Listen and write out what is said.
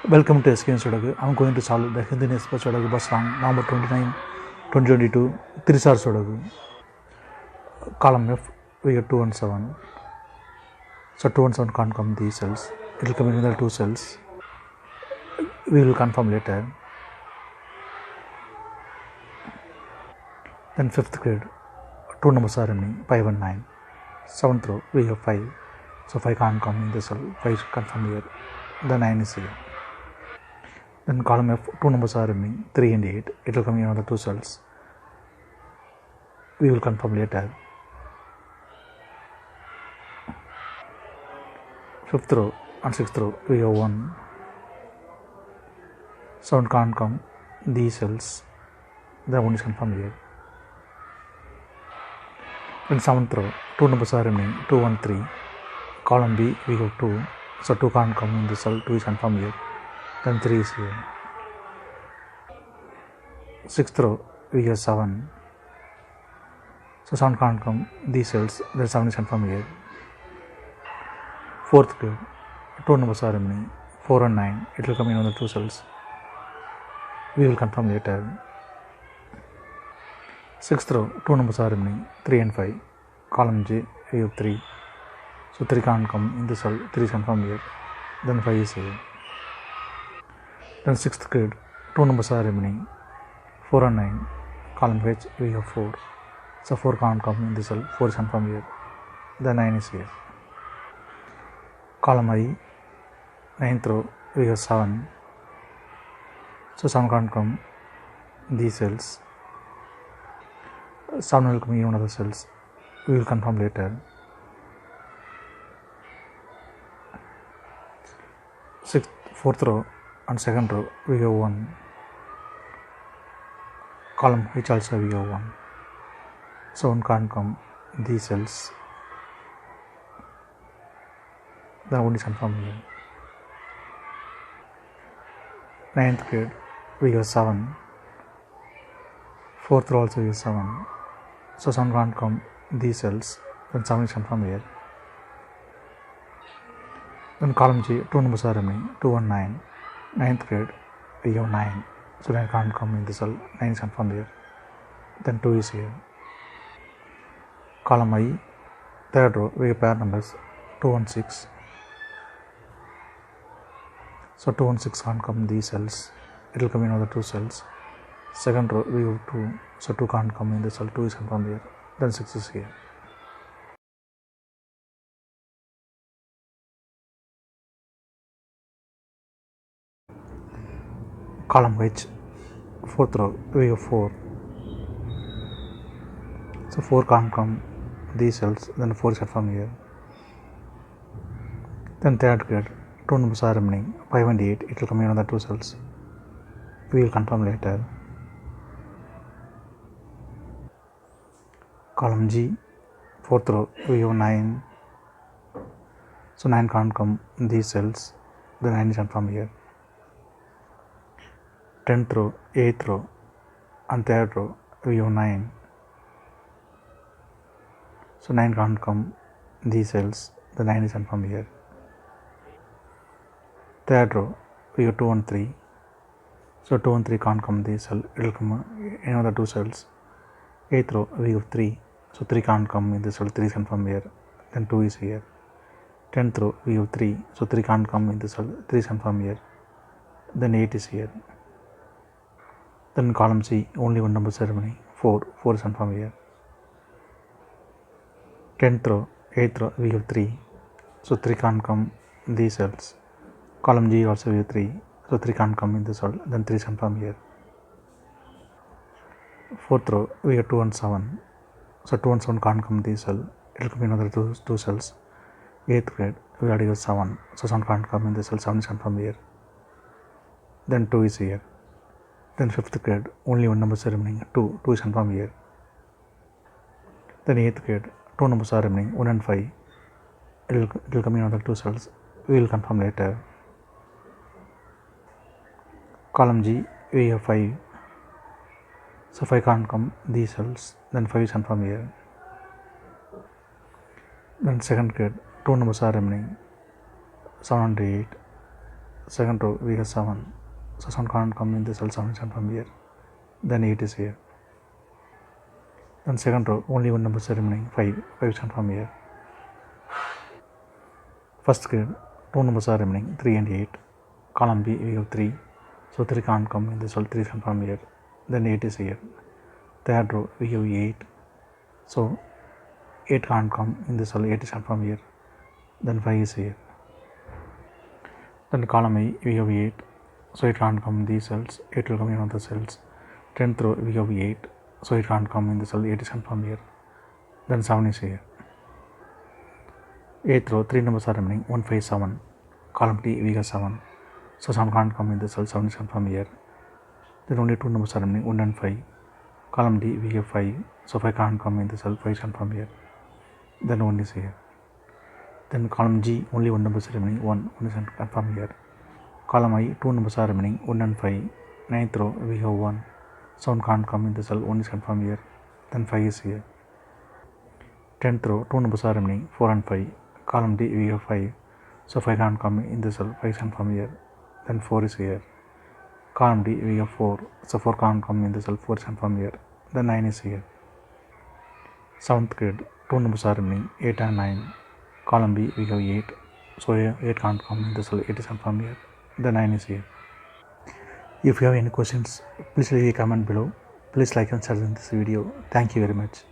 Welcome to SKN Sodagu. I'm going to solve the Hindi Express Sodagu bus round number 29, 2022, 3-star Sodagu. Column F, we get 2 and 7. So 2 and 7 can't come these cells. It will come in another 2 cells. We will confirm later. Then 5th grade, 2 numbers are remaining, 5 and 9. 7th row, we have 5. So 5 can't come in this cell. 5 should confirm here. The 9 is here. Then column F, 2 numbers are remaining, 3 and 8. It will come in another 2 cells. We will confirm later. 5th row and 6th row, we have 1. 7 can't come. These cells, the 1 is confirmed here. Then 7th row, 2 numbers are remaining, 2 and 3. Column B, we have 2. So 2 can't come in this cell, 2 is confirmed here. Then 3 is here. 6th row, we have 7. So 7 can't come. These cells, then 7 is confirmed here. 4th grade, 2 numbers are remaining, 4 and 9. It will come in on the 2 cells. We will confirm later. 6th row, 2 numbers are remaining, 3 and 5. Column J, we have 3. So 3 can't come in this cell, 3 is confirmed here. Then 5 is here. Then 6th grade, 2 numbers are remaining, 4 and 9. Column H, we have 4. So 4 can't come in this cell, 4 is confirmed here. Then 9 is here. Column I, 9th row, we have 7. So 7 can't come these cells. 7 will come in another cells. We will confirm later. 4th row and 2nd row, we have 1. Column H also we have 1. So 1 can't come these cells. The 1 is confirmed here. 9th grade, we have 7. 4th row also we have 7. So 7 can't come these cells. Then 7 is confirmed here. Then column G, 2 numbers are remaining, 2 and 9. 9th grade, we have 9. So 9 can't come in this cell. 9 is confirmed here. Then 2 is here. Column I, 3rd row, we have pair numbers 2 and 6. So 2 and 6 can't come these cells. It will come in another 2 cells. 2nd row, we have 2. So 2 can't come in this cell. 2 is confirmed here. Then 6 is here. Column H, 4th row, we have 4. So 4 can't come these cells. Then 4 is confirmed here. Then 3rd grade, 2 numbers are remaining, 5 and 8. It will come in another 2 cells. We will confirm later. Column G, 4th row, we have 9. So 9 can't come these cells. The 9 is confirmed here. 10th row, 8th row and 3rd row, we have 9. So 9 can't come these cells. The 9 is confirmed here. 3rd row, we have 2 and 3. So 2 and 3 can't come these cells. It will come in another 2 cells. 8th row, we have 3. So 3 can't come in this cell. 3 is confirmed here. Then 2 is here. 10th row, we have 3. So 3 can't come in this cell. 3 is confirmed here. Then 8 is here. Then column C, only one number ceremony, 4. 4 is confirmed here. 10th row, 8th row, we have 3. So 3 can't come these cells. Column G also we have 3. So 3 can't come in this cell. Then 3 is confirmed here. 4th row, we have 2 and 7. So 2 and 7 can't come these cells. It will come in another 2 cells. 8th grade, we already have 7. So 7 can't come in this cell. 7 is confirmed here. Then 2 is here. Then 5th grade, only one number is remaining, 2. 2 is confirmed here. Then 8th grade, 2 numbers are remaining, 1 and 5. It will come in another 2 cells. We will confirm later. Column G, we have 5. So 5 can't come these cells. Then 5 is confirmed here. Then 2nd grade, 2 numbers are remaining, 7 and 8. Second row we have 7. So 7 can't come in the cell 7 is confirmed here. Then 8 is here. Then second row only one number is remaining 5. 5 is confirmed here. First grid 2 numbers are remaining 3 and 8. Column B we have 3. So 3 can't come in the cell 3 is confirmed here. Then 8 is here. Third row we have 8. So 8 can't come in the cell 8 is confirmed here. Then 5 is here. Then column A we have 8. So it can't come in these cells. 8 will come in other cells. 10th row we have 8. So it can't come in the cell 8 is confirmed here. Then 7 is here. 8th row 3 numbers are remaining 1, 5, 7. Column D we have 7. So 7 can't come in the cell 7 is confirmed here. Then only 2 numbers are remaining 1 and 5. Column D we have 5. So 5 can't come in the cell 5 is confirmed here. Then 1 is here. Then column G only 1 number is remaining 1 is confirmed here. Column I 2 numbers are remaining 1 and 5. 9th row we have 1. So 1 can't come in the cell 1 is confirmed here. Then 5 is here. 10th row 2 numbers are remaining 4 and 5. Column D we have 5. So 5 can't come in the cell 5 is confirmed here. Then 4 is here. Column D we have 4. So 4 can't come in the cell 4 is confirmed here. Then 9 is here. 7th grade 2 numbers are remaining 8 and 9. Column B we have 8. So 8 can't come in the cell 8 is confirmed here. The 9 is here. If you have any questions, please leave a comment below. Please like and share this video. Thank you very much.